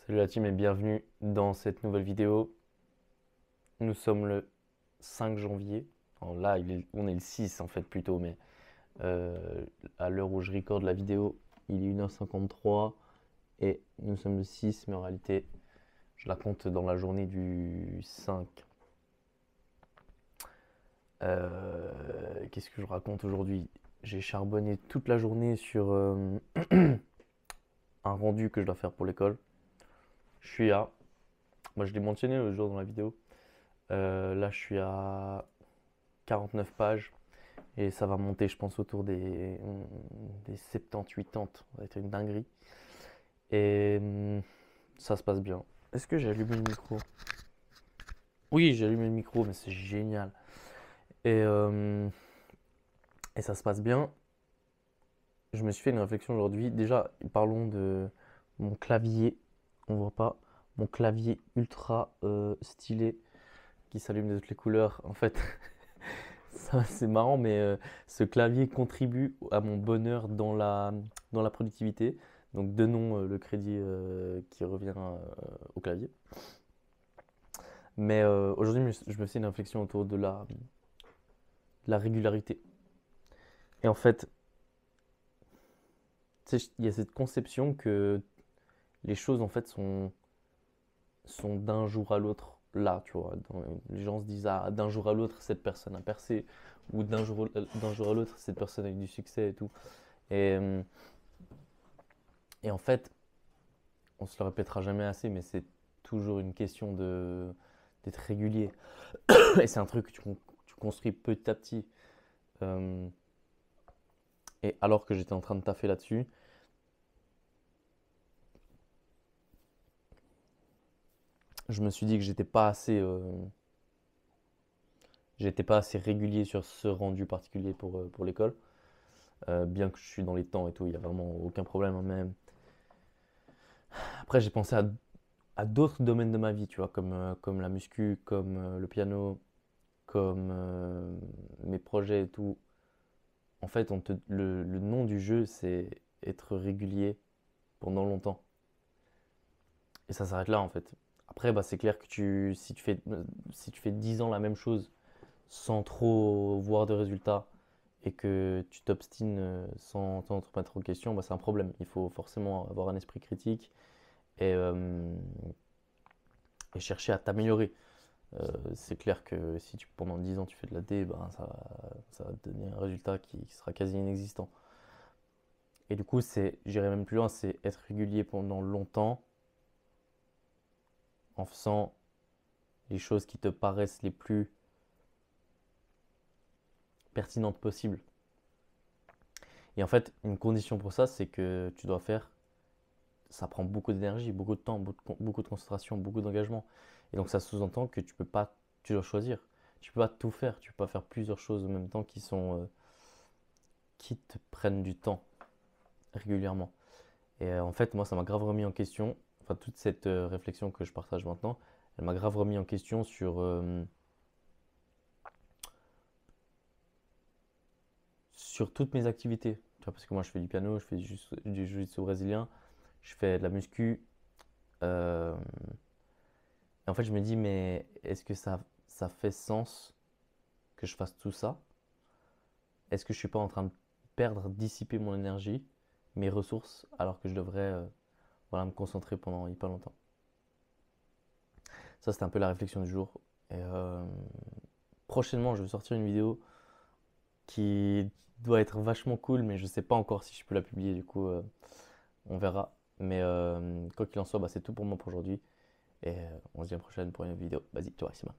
Salut la team et bienvenue dans cette nouvelle vidéo. Nous sommes le 5 janvier. Alors là, on est le 6 en fait plutôt, mais à l'heure où je recorde la vidéo, il est 1h53 et nous sommes le 6, mais en réalité, je la compte dans la journée du 5. Qu'est-ce que je raconte aujourd'hui? J'ai charbonné toute la journée sur un rendu que je dois faire pour l'école. Je suis à, moi je l'ai mentionné le jour dans la vidéo. Là, je suis à 49 pages et ça va monter, je pense, autour des 70, 80. Ça va être une dinguerie. Et ça se passe bien. Est-ce que j'ai allumé le micro? Oui, j'ai allumé le micro, mais c'est génial. Et, euh, et ça se passe bien. Je me suis fait une réflexion aujourd'hui. Déjà, parlons de mon clavier. On voit pas. Mon clavier ultra stylé qui s'allume de toutes les couleurs. En fait, c'est marrant, mais ce clavier contribue à mon bonheur dans la productivité. Donc donnons le crédit qui revient au clavier. Mais aujourd'hui, je me fais une réflexion autour de la régularité. Et en fait, tu sais, il y a cette conception que les choses en fait sont d'un jour à l'autre là, tu vois. Les gens se disent, ah, d'un jour à l'autre, cette personne a percé, ou d'un jour à l'autre, cette personne a eu du succès et tout. Et, euh, et en fait, on se le répétera jamais assez, mais c'est toujours une question d'être régulier. Et c'est un truc que tu construis petit à petit. Euh, et alors que j'étais en train de taffer là-dessus, je me suis dit que j'étais pas assez régulier sur ce rendu particulier pour l'école. Bien que je suis dans les temps et tout, il n'y a vraiment aucun problème, hein, mais après, j'ai pensé à d'autres domaines de ma vie, tu vois, comme la muscu, comme le piano, comme mes projets et tout. En fait, le nom du jeu, c'est être régulier pendant longtemps. Et ça s'arrête là, en fait. Après, bah, c'est clair que si tu fais 10 ans la même chose sans trop voir de résultats et que tu t'obstines sans t'en remettre en question, bah, c'est un problème. Il faut forcément avoir un esprit critique et, euh, et chercher à t'améliorer. C'est clair que si pendant 10 ans tu fais de la D, ben, ça va te donner un résultat qui sera quasi inexistant. Et du coup, j'irai même plus loin, c'est être régulier pendant longtemps en faisant les choses qui te paraissent les plus pertinentes possibles. Et en fait, une condition pour ça, c'est que tu dois faire, ça prend beaucoup d'énergie, beaucoup de temps, beaucoup de concentration, beaucoup d'engagement. Et donc ça sous-entend que tu dois choisir. Tu peux pas tout faire, tu peux pas faire plusieurs choses en même temps qui te prennent du temps régulièrement. Et en fait, moi, ça m'a grave remis en question. Enfin, toute cette réflexion que je partage maintenant, elle m'a grave remis en question sur toutes mes activités. Tu vois, parce que moi, je fais du piano, je fais du jiu-jitsu brésilien, je fais de la muscu. euh, et en fait, je me dis, mais est-ce que ça fait sens que je fasse tout ça? Est-ce que je suis pas en train de perdre, dissiper mon énergie, mes ressources, alors que je devrais voilà, me concentrer pendant hyper longtemps? Ça, c'était un peu la réflexion du jour. Et prochainement, je vais sortir une vidéo qui doit être vachement cool, mais je sais pas encore si je peux la publier, du coup, on verra. Mais quoi qu'il en soit, bah, c'est tout pour moi pour aujourd'hui. Et on se dit à la prochaine pour une autre vidéo. Vas-y, toi, Simon.